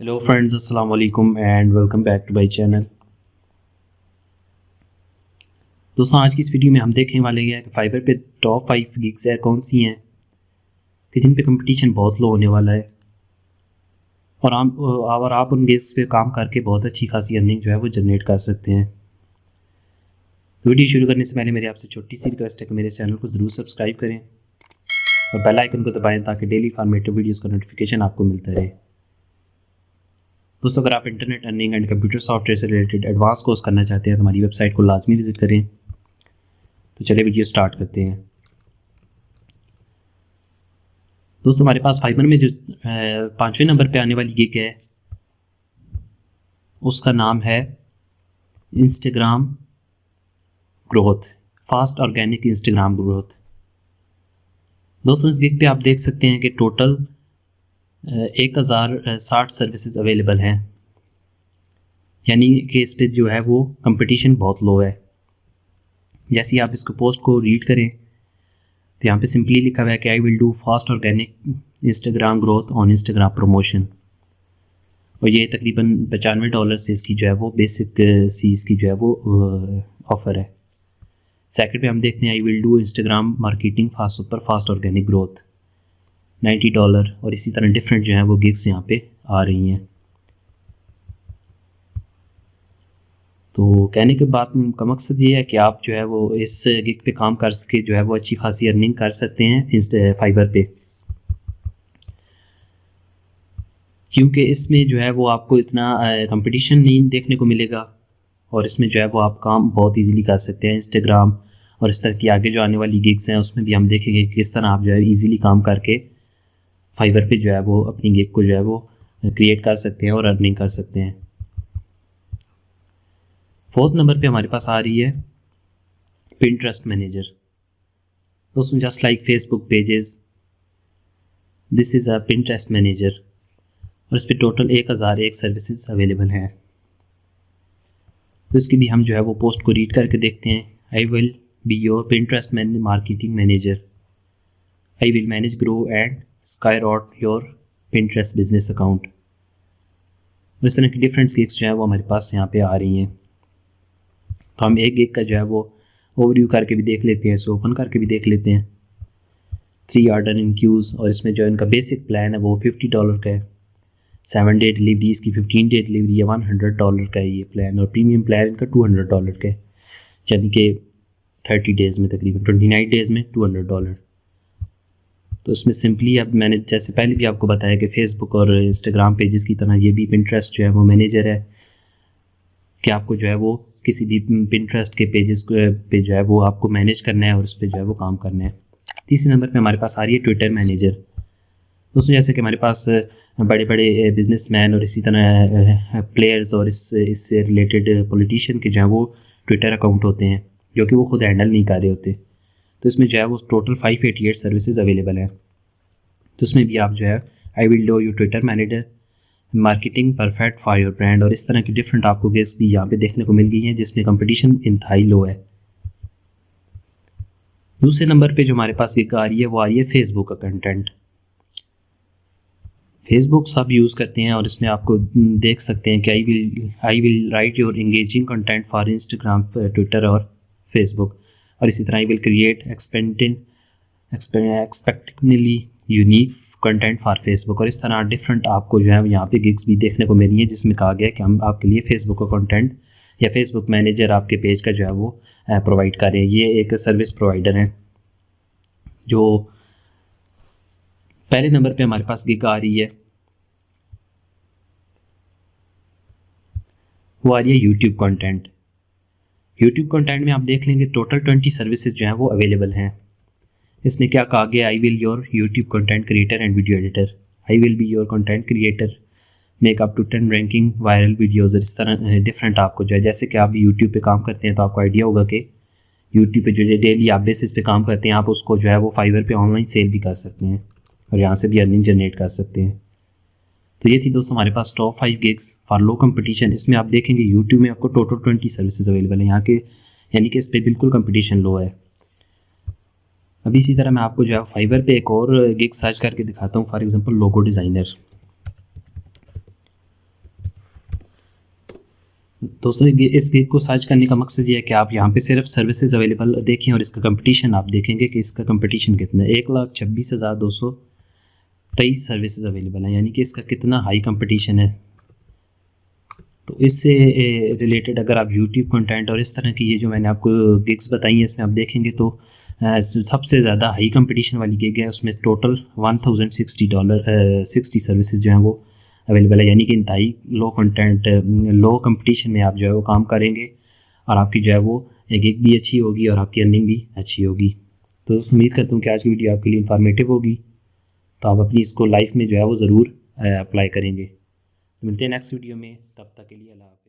Hello friends, अस्सलाम वालेकुम and welcome back to my channel. दोस्तों, आज की इस वीडियो में हम देखने वाले हैं कि फाइबर पे टॉप 5 गिग्स है कौन सी हैं कि जिन पे कंपटीशन बहुत लो होने वाला है और आप उन गिग्स पे काम करके बहुत अच्छी खासी अर्निंग जो है वो जनरेट कर सकते हैं। तो वीडियो शुरू करने से पहले मेरी आपसे छोटी सी रिक्वेस्ट है कि मेरे चैनल को ज़रूर सब्सक्राइब करें और बेल आइकन को दबाएँ ताकि डेली इन्फॉर्मेटिव वीडियोज़ का नोटिफिकेशन आपको मिलता रहे। दोस्तों, अगर आप internet earning and computer software से रिलेटेड एडवांस कोर्स करना चाहते हैं तो हमारी वेबसाइट को लाजमी विजिट करें। तो चलिए वीडियो स्टार्ट करते हैं। दोस्तों, हमारे पास फाइबर में जो 5वें नंबर पे आने वाली गिग है उसका नाम है Instagram growth, fast organic Instagram growth. दोस्तों, इस गिग पे आप देख सकते हैं कि टोटल 1060 सर्विसेज अवेलेबल हैं, यानी कि इस पे जो है वो कंपटीशन बहुत लो है। जैसे ही आप इसको पोस्ट को रीड करें तो यहाँ पे सिंपली लिखा हुआ है कि I will do fast organic Instagram growth on Instagram promotion, और ये तकरीबन $95 से इसकी जो है वो बेसिक सी इसकी जो है वो ऑफ़र है। सेकंड पे हम देखते हैं I will do Instagram marketing fast super fast organic growth $90, और इसी तरह डिफरेंट जो है वो गिग्स यहाँ पे आ रही हैं। तो कहने के बाद का मकसद ये है कि आप जो है वो इस गिग पे काम कर सके जो है वो अच्छी खासी अर्निंग कर सकते हैं इस फाइबर पे, क्योंकि इसमें जो है वो आपको इतना कंपटीशन नहीं देखने को मिलेगा और इसमें जो है वो आप काम बहुत इजीली कर सकते हैं। इंस्टाग्राम और इस तरह की आगे जो आने वाली गिग्स हैं उसमें भी हम देखेंगे कि किस तरह आप जो है इजीली काम करके फाइबर पे जो है वो अपनी गिग को जो है वो क्रिएट कर सकते हैं और अर्निंग कर सकते हैं। 4th नंबर पे हमारे पास आ रही है पिंटरेस्ट मैनेजर। दोस्तों, just like Facebook pages, this is a Pinterest manager, और इस पे टोटल 1001 सर्विसेज अवेलेबल हैं। तो इसकी भी हम जो है वो पोस्ट को रीड करके देखते हैं। I will be your Pinterest marketing manager, I will manage grow and sky rot your Pinterest business account. और इस तरह की डिफरेंट गिग्स जो है वो हमारे पास यहाँ पे आ रही हैं। तो हम एक गिग का जो है वो ओवरव्यू करके भी देख लेते हैं, इसको ओपन करके भी देख लेते हैं। 3 ऑर्डर इन क्यूज़, और इसमें जो इनका बेसिक प्लान है वो $50 का है। 7 डे डिलीवरी, इसकी 15 डे डिलीवरी है, $100 का है ये प्लान, और प्रीमियम प्लान इनका $200 का है, यानी कि 30 डेज़ में तकरीबन 29 डेज़ में $200। तो इसमें सिंपली अब मैंने जैसे पहले भी आपको बताया कि फेसबुक और इंस्टाग्राम पेजेस की तरह ये भी पिंटरेस्ट जो है वो मैनेजर है कि आपको जो है वो किसी भी पिंटरेस्ट के पेजेस पे जो है वो आपको मैनेज करना है और उस पर जो है वो काम करना है। 3 नंबर पे हमारे पास आ रही है ट्विटर मैनेजर। दोस्तों, जैसे कि हमारे पास बड़े बड़े बिजनेसमैन और इसी तरह प्लेयर्स और इससे रिलेटेड पॉलिटिशियन के जो है वो ट्विटर अकाउंट होते हैं जो कि वो खुद हैंडल नहीं कर रहे होते। तो इसमें जो है वो टोटल 588 सर्विसेज अवेलेबल हैं। तो उसमें भी आप जो है I will do you Twitter manager marketing perfect for your brand, और इस तरह की डिफरेंट आपको गिग्स भी यहाँ पे देखने को मिल गई हैं जिसमें कंपटीशन इंतहाई लो है। दूसरे नंबर पे जो हमारे पास गिग आ रही है वो आ रही है फेसबुक का कंटेंट। फेसबुक सब यूज़ करते हैं और इसमें आपको देख सकते हैं कि I will write your engaging content for Instagram, Twitter और फेसबुक, और इसी तरह I will create expectedly unique content for Facebook, और इस तरह डिफरेंट आपको जो है यहाँ पे गिग्स भी देखने को मिली है जिसमें कहा गया कि हम आपके लिए फेसबुक का कंटेंट या फेसबुक मैनेजर आपके पेज का जो है वो प्रोवाइड कर रहे हैं। ये एक सर्विस प्रोवाइडर है। जो पहले नंबर पे हमारे पास गिग आ रही है वो आ रही है यूट्यूब कंटेंट। यूट्यूब कंटेंट में आप देख लेंगे टोटल 20 सर्विसेज जो हैं वो अवेलेबल हैं। इसमें क्या कहा गया, I will your YouTube content creator and video editor, I will be your content creator make up to 10 ranking viral videos. इस तरह डिफरेंट आपको जो है, जैसे कि आप यूट्यूब पे काम करते हैं तो आपको आइडिया होगा कि यूट्यूब पे जो डेली आप बेसिस पे काम करते हैं आप उसको जो है वो फाइवर पे ऑनलाइन सेल भी कर सकते हैं और यहाँ से भी अर्निंग जनरेट कर सकते हैं। तो ये थी दोस्तों हमारे पास top 5 gigs for low competition. इसमें आप देखेंगे यूट्यूब में आपको टोटल 20 सर्विसेज अवेलेबल है यहाँ के, यानी कि इस पर बिल्कुल कंपटीशन लो है। अभी इसी तरह मैं आपको जो है फाइवर पे एक और गिग सर्च करके दिखाता हूँ, फॉर एग्जांपल लोगो डिज़ाइनर। दोस्तों इस गिग को सर्च करने का मकसद ये है कि आप यहाँ पे सिर्फ सर्विसेज अवेलेबल देखें और इसका कंपटीशन आप देखेंगे कि इसका कंपटीशन कितना है। 1,26,223 सर्विसेज अवेलेबल हैं, यानी कि इसका कितना हाई कंपटीशन है। तो इससे रिलेटेड अगर आप यूट्यूब कंटेंट और इस तरह की ये जो मैंने आपको गिग्स बताई हैं इसमें आप देखेंगे तो सबसे ज़्यादा हाई कंपटीशन वाली गिग है, उसमें टोटल $1,060 सर्विसेज जो हैं वो अवेलेबल है, यानी कि इंतहाई लो कंटेंट लो कंपटीशन में आप जो है वो काम करेंगे और आपकी जो है वो गिग भी अच्छी होगी और आपकी अर्निंग भी अच्छी होगी। तो उम्मीद करता हूँ कि आज की वीडियो आपके लिए इन्फॉर्मेटिव होगी, तो आप अपनी इसको लाइफ में जो है वो ज़रूर अप्लाई करेंगे। तो मिलते हैं नेक्स्ट वीडियो में, तब तक के लिए अल्लाह हाफ़िज़।